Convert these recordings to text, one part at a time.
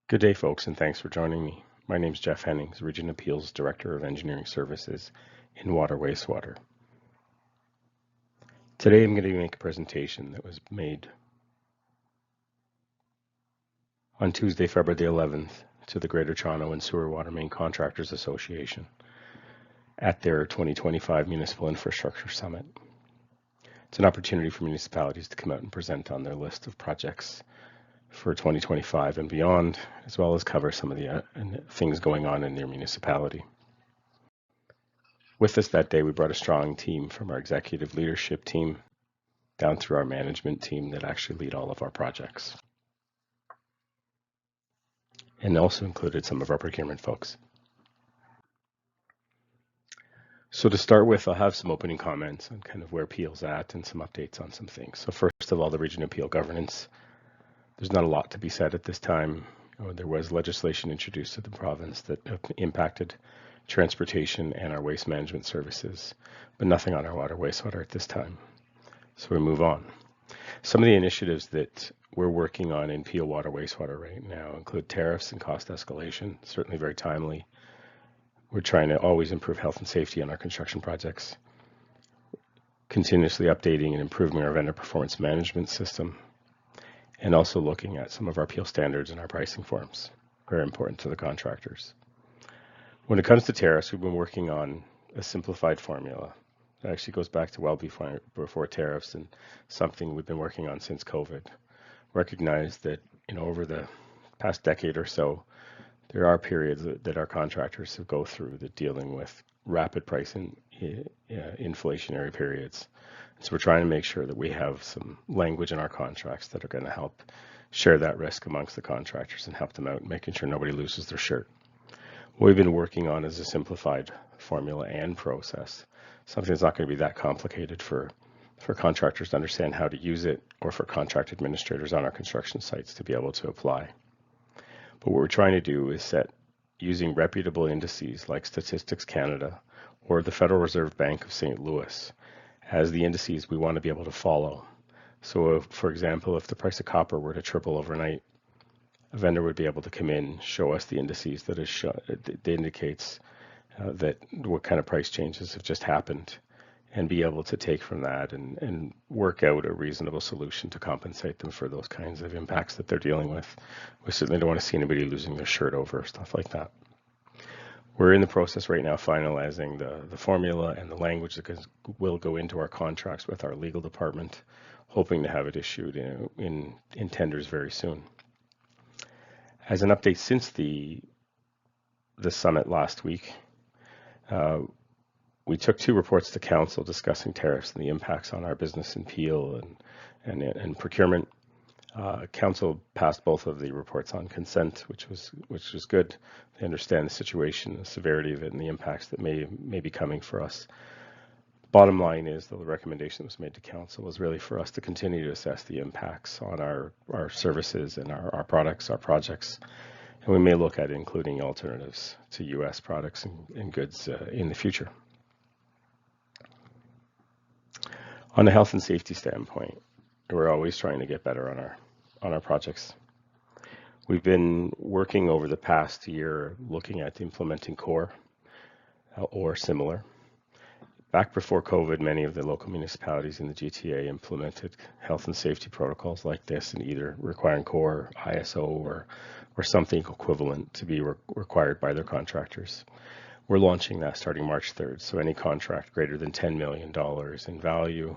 Good day, folks, and thanks for joining me. My name is Jeff Hennings, Region Appeals Director of Engineering Services in Water Wastewater. Today I'm going to make a presentation that was made on Tuesday, February the 11th to the Greater Toronto and Sewer Water Main Contractors Association at their 2025 Municipal Infrastructure Summit. It's an opportunity for municipalities to come out and present on their list of projects for 2025 and beyond, as well as cover some of the things going on in their municipality. With us that day, we brought a strong team from our executive leadership team down through our management team that actually lead all of our projects, and also included some of our procurement folks. So to start with, I'll have some opening comments on kind of where Peel's at and some updates on some things. So first of all, the Region of Peel governance. There's not a lot to be said at this time. There was legislation introduced to the province that impacted transportation and our waste management services, but nothing on our water wastewater at this time. So we move on. Some of the initiatives that we're working on in Peel Water Wastewater right now include tariffs and cost escalation, certainly very timely. We're trying to always improve health and safety on our construction projects, continuously updating and improving our vendor performance management system, and also looking at some of our Peel standards and our pricing forms, very important to the contractors. When it comes to tariffs, we've been working on a simplified formula. It actually goes back to well before tariffs and something we've been working on since COVID. Recognize that over the past decade or so, there are periods that our contractors have go through that dealing with rapid price and inflationary periods. So we're trying to make sure that we have some language in our contracts that are going to help share that risk amongst the contractors and help them out, making sure nobody loses their shirt. What we've been working on is a simplified formula and process, something that's not going to be that complicated for contractors to understand how to use it, or for contract administrators on our construction sites to be able to apply. But what we're trying to do is set, using reputable indices like Statistics Canada or the Federal Reserve Bank of St. Louis, as the indices we want to be able to follow. So for example, if the price of copper were to triple overnight, a vendor would be able to come in, show us the indices that indicates that what kind of price changes have just happened, and be able to take from that and work out a reasonable solution to compensate them for those kinds of impacts that they're dealing with. We certainly don't want to see anybody losing their shirt over stuff like that. We're in the process right now finalizing the formula and the language that will go into our contracts with our legal department, hoping to have it issued in tenders very soon. As an update since the summit last week, we took 2 reports to council discussing tariffs and the impacts on our business in Peel and procurement. Council passed both of the reports on consent, which was good. They understand the situation, the severity of it, and the impacts that may be coming for us. Bottom line is, though, the recommendation that was made to council was really for us to continue to assess the impacts on our services and our products, our projects, and we may look at including alternatives to U.S. products and goods in the future. On the health and safety standpoint, we're always trying to get better on our projects. We've been working over the past year looking at implementing CORE or similar. Back before COVID, many of the local municipalities in the GTA implemented health and safety protocols like this, and either requiring CORE, ISO, or something equivalent to be required by their contractors. We're launching that starting March 3rd, so any contract greater than $10 million in value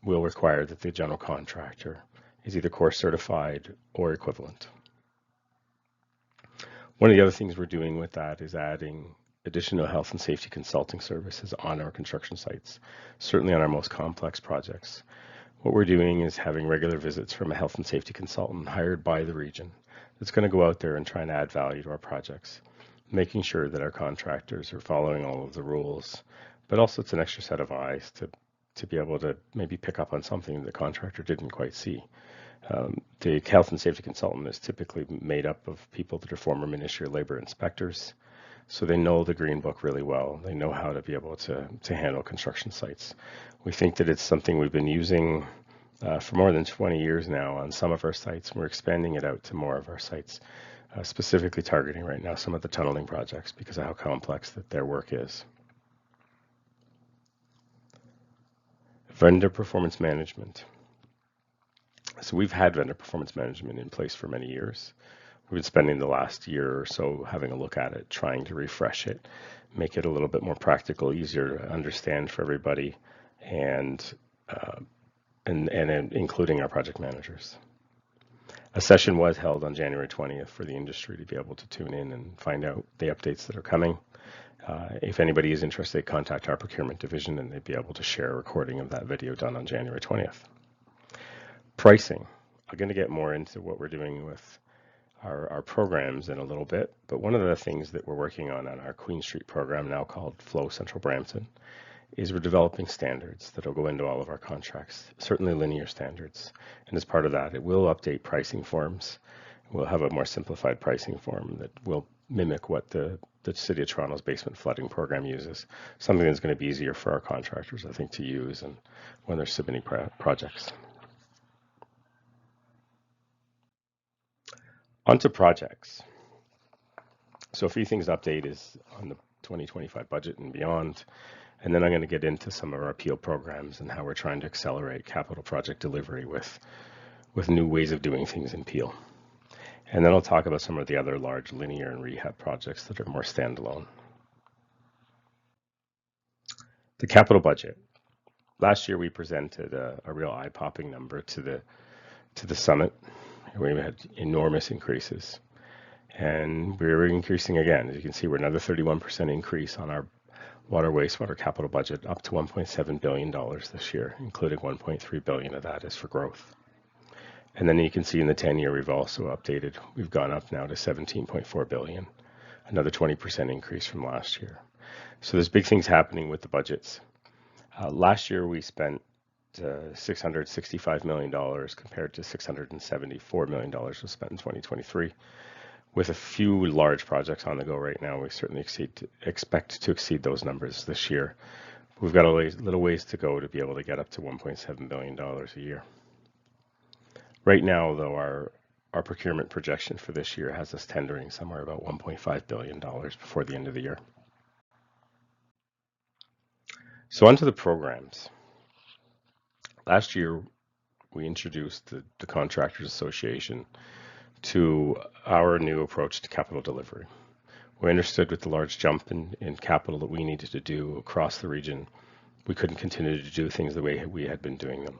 will require that the general contractor is either CORE certified or equivalent. One of the other things we're doing with that is adding additional health and safety consulting services on our construction sites, certainly on our most complex projects. What we're doing is having regular visits from a health and safety consultant hired by the region that's going to go out there and try and add value to our projects, making sure that our contractors are following all of the rules, but also it's an extra set of eyes to be able to maybe pick up on something the contractor didn't quite see. The health and safety consultant is typically made up of people that are former Ministry of Labor inspectors, so they know the Green Book really well. They know how to be able to handle construction sites. We think that it's something we've been using for more than 20 years now on some of our sites. We're expanding it out to more of our sites. specifically targeting right now some of the tunneling projects because of how complex that their work is. Vendor performance management. So we've had vendor performance management in place for many years. We've been spending the last year or so having a look at it, trying to refresh it, make it a little bit more practical, easier to understand for everybody, and including our project managers. A session was held on January 20th for the industry to be able to tune in and find out the updates that are coming. If anybody is interested, contact our procurement division and they'd be able to share a recording of that video done on January 20th. Pricing. I'm going to get more into what we're doing with our programs in a little bit, but one of the things that we're working on our Queen Street program, now called Flow Central Brampton, is we're developing standards that will go into all of our contracts, certainly linear standards. And as part of that, it will update pricing forms. We'll have a more simplified pricing form that will mimic what the City of Toronto's basement flooding program uses, something that's going to be easier for our contractors, I think, to use and when they're submitting projects. Onto projects. So a few things to update is on the 2025 budget and beyond. And then I'm going to get into some of our appeal programs and how we're trying to accelerate capital project delivery with new ways of doing things in Peel. And then I'll talk about some of the other large linear and rehab projects that are more standalone. The capital budget. Last year we presented a real eye-popping number to the summit. We had enormous increases. And we're increasing again. As you can see, we're another 31% increase on our water wastewater capital budget, up to $1.7 billion this year, including $1.3 billion of that is for growth. And then you can see in the 10-year we've also updated. We've gone up now to $17.4 billion, another 20% increase from last year. So there's big things happening with the budgets. Last year we spent $665 million compared to $674 million was spent in 2023. With a few large projects on the go right now, we certainly expect to exceed those numbers this year. We've got a little ways to go to be able to get up to $1.7 billion a year. Right now, though, our procurement projection for this year has us tendering somewhere about $1.5 billion before the end of the year. So onto the programs. Last year, we introduced the Contractors Association to our new approach to capital delivery. We understood with the large jump in capital that we needed to do across the region, we couldn't continue to do things the way we had been doing them.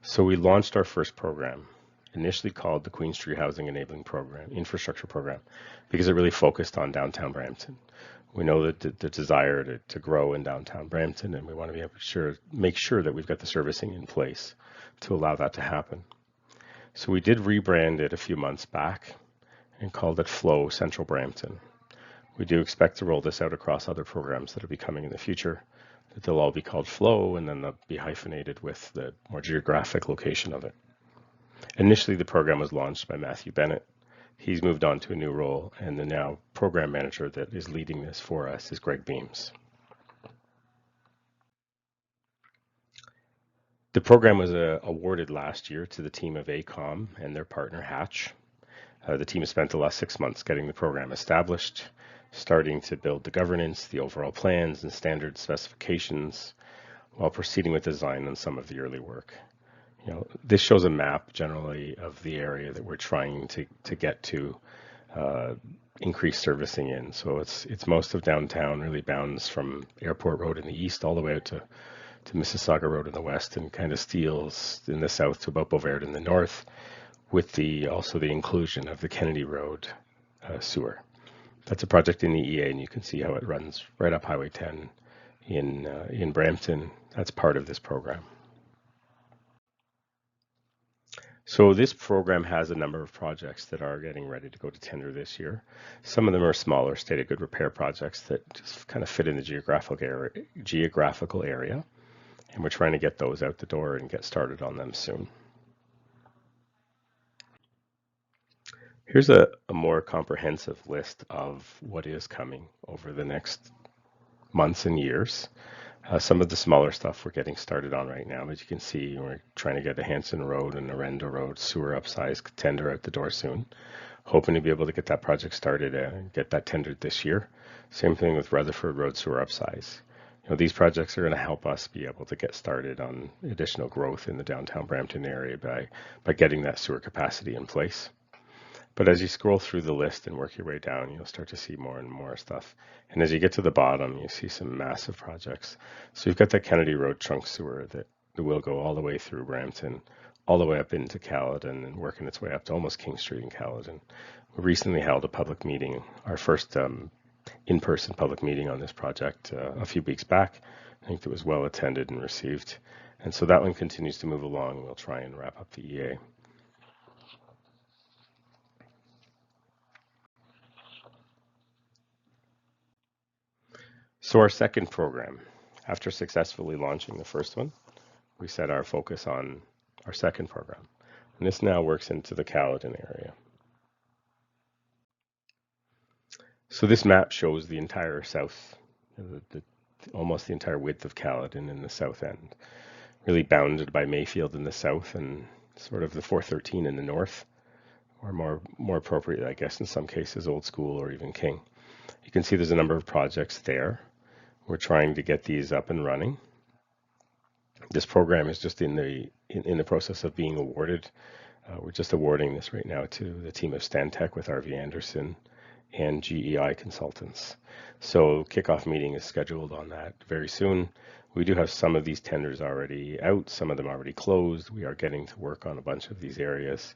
So we launched our first program, initially called the Queen Street Housing Enabling Program, Infrastructure Program, because it really focused on downtown Brampton. We know that the desire to grow in downtown Brampton, and we want to be able to make sure that we've got the servicing in place to allow that to happen. So we did rebrand it a few months back and called it Flow Central Brampton. We do expect to roll this out across other programs that will be coming in the future. They'll all be called Flow, and then they'll be hyphenated with the more geographic location of it. Initially, the program was launched by Matthew Bennett. He's moved on to a new role, and the now program manager that is leading this for us is Greg Beams. The program was awarded last year to the team of ACOM and their partner Hatch. The team has spent the last 6 months getting the program established, starting to build the governance, the overall plans and standard specifications, while proceeding with design on some of the early work. This shows a map generally of the area that we're trying to get to increase servicing in. So it's most of downtown, really bounds from Airport Road in the east all the way out to Mississauga Road in the west, and kind of steals in the south to about Beauvert in the north, with also the inclusion of the Kennedy Road sewer. That's a project in the EA, and you can see how it runs right up Highway 10 in Brampton. That's part of this program. So this program has a number of projects that are getting ready to go to tender this year. Some of them are smaller state of good repair projects that just kind of fit in the geographical area, and we're trying to get those out the door and get started on them soon. Here's a more comprehensive list of what is coming over the next months and years. Some of the smaller stuff we're getting started on right now. As you can see, we're trying to get the Hanson Road and Arenda Road sewer upsize tender out the door soon. hoping to be able to get that project started and get that tendered this year. Same thing with Rutherford Road sewer upsize. These projects are going to help us be able to get started on additional growth in the downtown Brampton area by getting that sewer capacity in place. But as you scroll through the list and work your way down, you'll start to see more and more stuff. And as you get to the bottom, you see some massive projects. So you've got that Kennedy Road trunk sewer that will go all the way through Brampton, all the way up into Caledon and working its way up to almost King Street in Caledon. We recently held a public meeting, our first in-person public meeting on this project a few weeks back. I think it was well attended and received. And so that one continues to move along. We'll try and wrap up the EA. So our second program, after successfully launching the first one, we set our focus on our second program. And this now works into the Caledon area. So this map shows the entire south, almost the entire width of Caledon in the south end, really bounded by Mayfield in the south and sort of the 413 in the north, or more appropriate, I guess, in some cases, Old School or even King. You can see there's a number of projects there. We're trying to get these up and running. This program is just in the process of being awarded. We're just awarding this right now to the team of Stantec with RV Anderson and GEI consultants. So kickoff meeting is scheduled on that very soon. We do have some of these tenders already out, some of them already closed. We are getting to work on a bunch of these areas.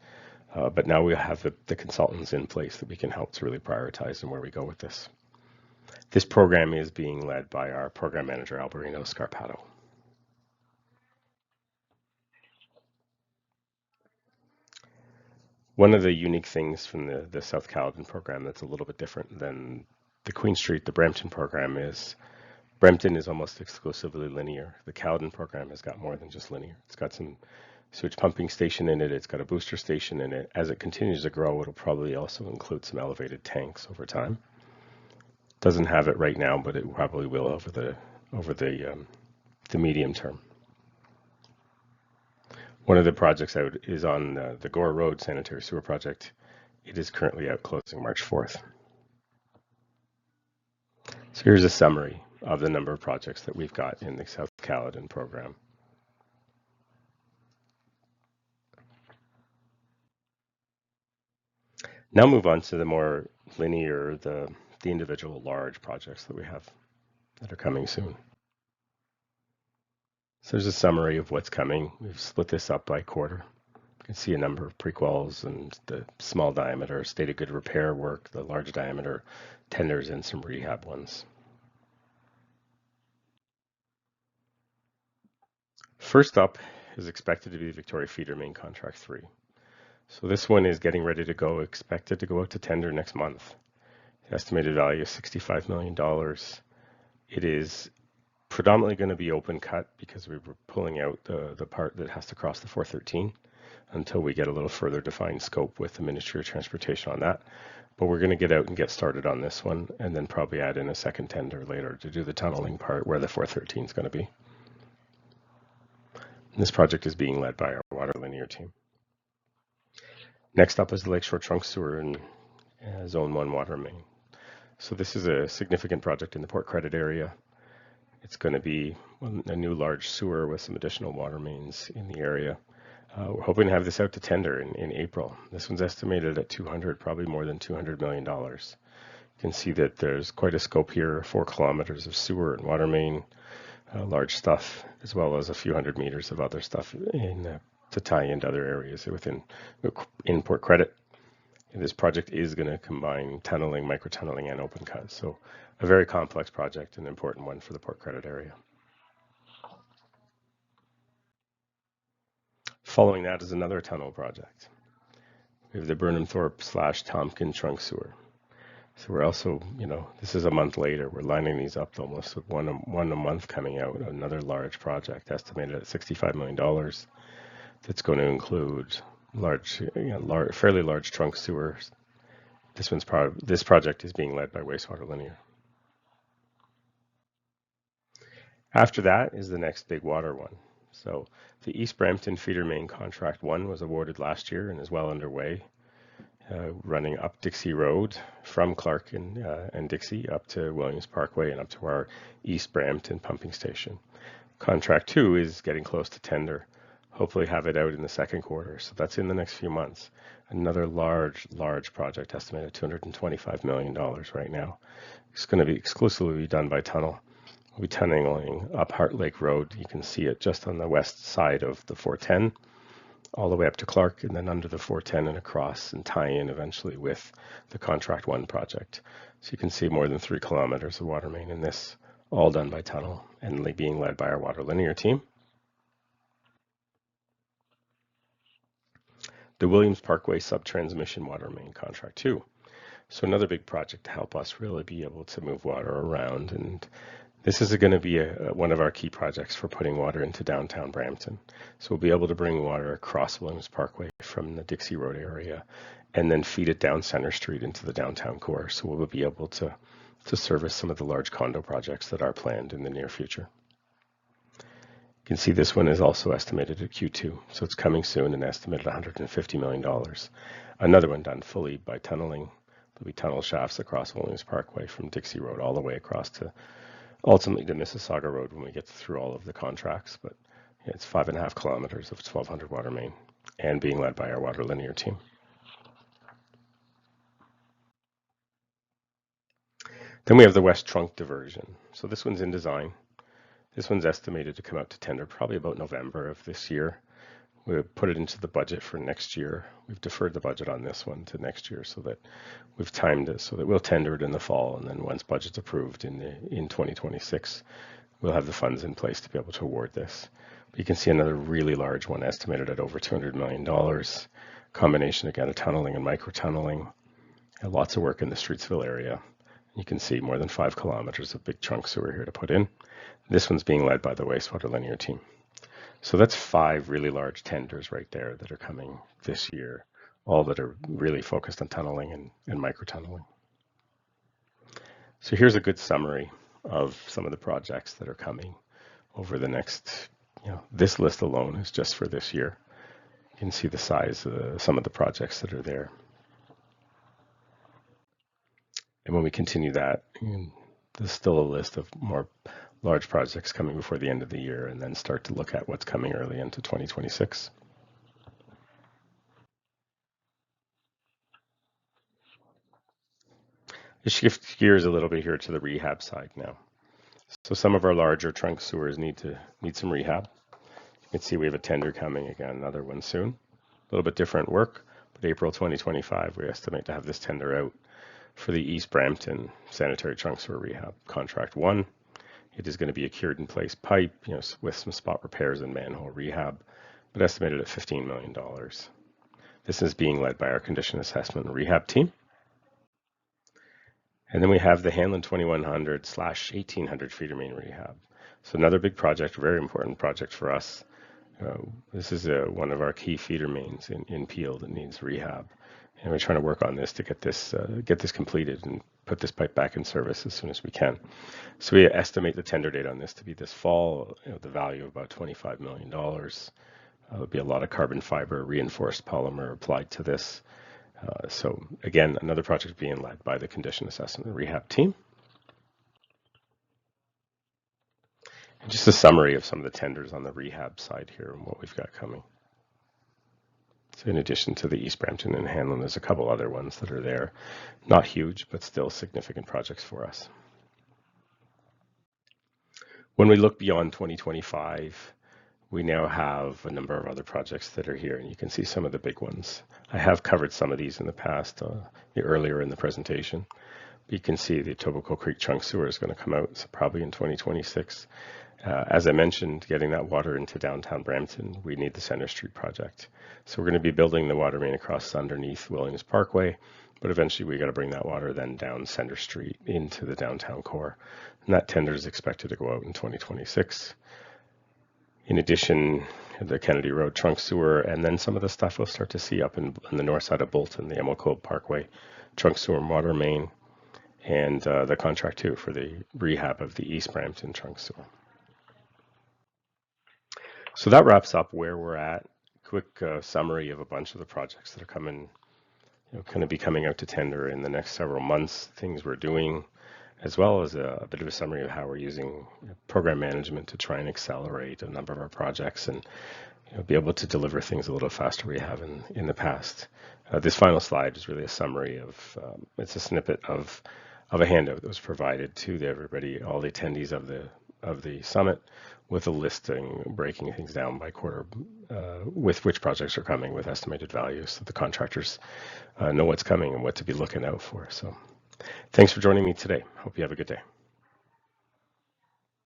But now we have the consultants in place that we can help to really prioritize and where we go with this. This program is being led by our program manager, Alberino Scarpato. One of the unique things from the South Caledon program that's a little bit different than the Queen Street, the Brampton program is, Brampton is almost exclusively linear. The Caledon program has got more than just linear. It's got some sewage pumping station in it. It's got a booster station in it. As it continues to grow, it'll probably also include some elevated tanks over time. Doesn't have it right now, but it probably will over the medium term. One of the projects out is on the Gore Road sanitary sewer project. It is currently out closing March 4th. So here's a summary of the number of projects that we've got in the South Caledon program. Now move on to the more linear, the individual large projects that we have that are coming soon. So there's a summary of what's coming. We've split this up by quarter. You can see a number of prequels and the small diameter, state of good repair work, the large diameter tenders, and some rehab ones. First up is expected to be the Victoria Feeder Main Contract 3. So this one is getting ready to go, expected to go out to tender next month. The estimated value is $65 million. It is predominantly going to be open cut because we were pulling out the part that has to cross the 413 until we get a little further defined scope with the Ministry of Transportation on that. But we're going to get out and get started on this one and then probably add in a second tender later to do the tunneling part where the 413 is going to be. And this project is being led by our water linear team. Next up is the Lakeshore Trunk Sewer and Zone 1 water main. So this is a significant project in the Port Credit area. It's going to be a new large sewer with some additional water mains in the area. We're hoping to have this out to tender in April. This one's estimated at probably more than $200 million. You can see that there's quite a scope here, 4 kilometers of sewer and water main, large stuff, as well as a few hundred meters of other stuff to tie into other areas in Port Credit. This project is going to combine tunneling, microtunneling, and open cut. So a very complex project, an important one for the Port Credit area. Following that is another tunnel project. We have the Burnham Thorpe / Tompkin trunk sewer. So we're also, this is a month later. We're lining these up almost with one a month coming out. Another large project estimated at $65 million. That's going to include fairly large trunk sewers. This project is being led by Wastewater Linear. After that is the next big water one. So the East Brampton Feeder Main Contract 1 was awarded last year and is well underway. running up Dixie Road from Clark and Dixie up to Williams Parkway and up to our East Brampton pumping station. Contract 2 is getting close to tender. Hopefully have it out in the second quarter. So that's in the next few months. Another large project estimated $225 million right now. It's going to be exclusively done by tunnel. We'll be tunneling up Heart Lake Road. You can see it just on the west side of the 410, all the way up to Clark, and then under the 410 and across, and tie in eventually with the Contract 1 project. So you can see more than 3 kilometers of water main in this, all done by tunnel and being led by our water linear team. The Williams Parkway Subtransmission Water Main Contract 2. So another big project to help us really be able to move water around. And this is going to be one of our key projects for putting water into downtown Brampton. So we'll be able to bring water across Williams Parkway from the Dixie Road area and then feed it down Center Street into the downtown core. So we'll be able to service some of the large condo projects that are planned in the near future. You can see this one is also estimated at Q2, so it's coming soon and estimated $150 million. Another one done fully by tunneling. There'll be tunnel shafts across Williams Parkway from Dixie Road all the way across to ultimately to Mississauga Road when we get through all of the contracts. But yeah, it's 5.5 kilometers of 1,200 water main and being led by our water linear team. Then we have the West Trunk diversion. So this one's in design. This one's estimated to come out to tender probably about November of this year. We'll put it into the budget for next year. We've deferred the budget on this one to next year so that we've timed it so that we'll tender it in the fall, and then once budget's approved in 2026, we'll have the funds in place to be able to award this. But you can see another really large one estimated at over $200 million. Combination again of tunneling and micro-tunneling. Lots of work in the Streetsville area. You can see more than 5 kilometers of big trunk sewer here to put in. This one's being led by the Wastewater linear team. So that's 5 really large tenders right there that are coming this year, all that are really focused on tunneling and micro-tunneling. So here's a good summary of some of the projects that are coming over the next, this list alone is just for this year. You can see the size of some of the projects that are there. And when we continue that, there's still a list of more large projects coming before the end of the year, and then start to look at what's coming early into 2026. Just shift gears a little bit here to the rehab side now. So some of our larger trunk sewers need some rehab. You can see we have a tender coming again, another one soon. A little bit different work, but April 2025, we estimate to have this tender out for the East Brampton Sanitary Trunk Sewer Rehab Contract 1. It is going to be a cured in place pipe, with some spot repairs and manhole rehab, but estimated at $15 million. This is being led by our condition assessment and rehab team. And then we have the Hanlon 2100/1800 feeder main rehab. So another big project, very important project for us. This is one of our key feeder mains in Peel that needs rehab. And we're trying to work on this to get this completed and put this pipe back in service as soon as we can. So we estimate the tender date on this to be this fall, the value of about $25 million. There'll be a lot of carbon fiber reinforced polymer applied to this. So again, another project being led by the condition assessment and rehab team. And just a summary of some of the tenders on the rehab side here and what we've got coming. So in addition to the East Brampton and Hanlon, there's a couple other ones that are there. Not huge, but still significant projects for us. When we look beyond 2025, we now have a number of other projects that are here, and you can see some of the big ones. I have covered some of these in the past, earlier in the presentation. But you can see the Etobicoke Creek Trunk Sewer is going to come out, so probably in 2026. As I mentioned, getting that water into downtown Brampton, we need the Center Street project. So we're going to be building the water main across underneath Williams Parkway, but eventually we got to bring that water then down Center Street into the downtown core. And that tender is expected to go out in 2026. In addition, the Kennedy Road Trunk Sewer, and then some of the stuff we'll start to see up in the north side of Bolton, the Emerald Cove Parkway Trunk Sewer and Water Main, and the contract too for the rehab of the East Brampton Trunk Sewer. So that wraps up where we're at. Quick summary of a bunch of the projects that are coming kind of be coming out to tender in the next several months, things we're doing, as well as a bit of a summary of how we're using program management to try and accelerate a number of our projects and be able to deliver things a little faster we have in the past. This final slide is really a summary of, it's a snippet of a handout that was provided to everybody, all the attendees of the summit, with a listing, breaking things down by quarter, with which projects are coming, with estimated values, so the contractors know what's coming and what to be looking out for. So thanks for joining me today. Hope you have a good day.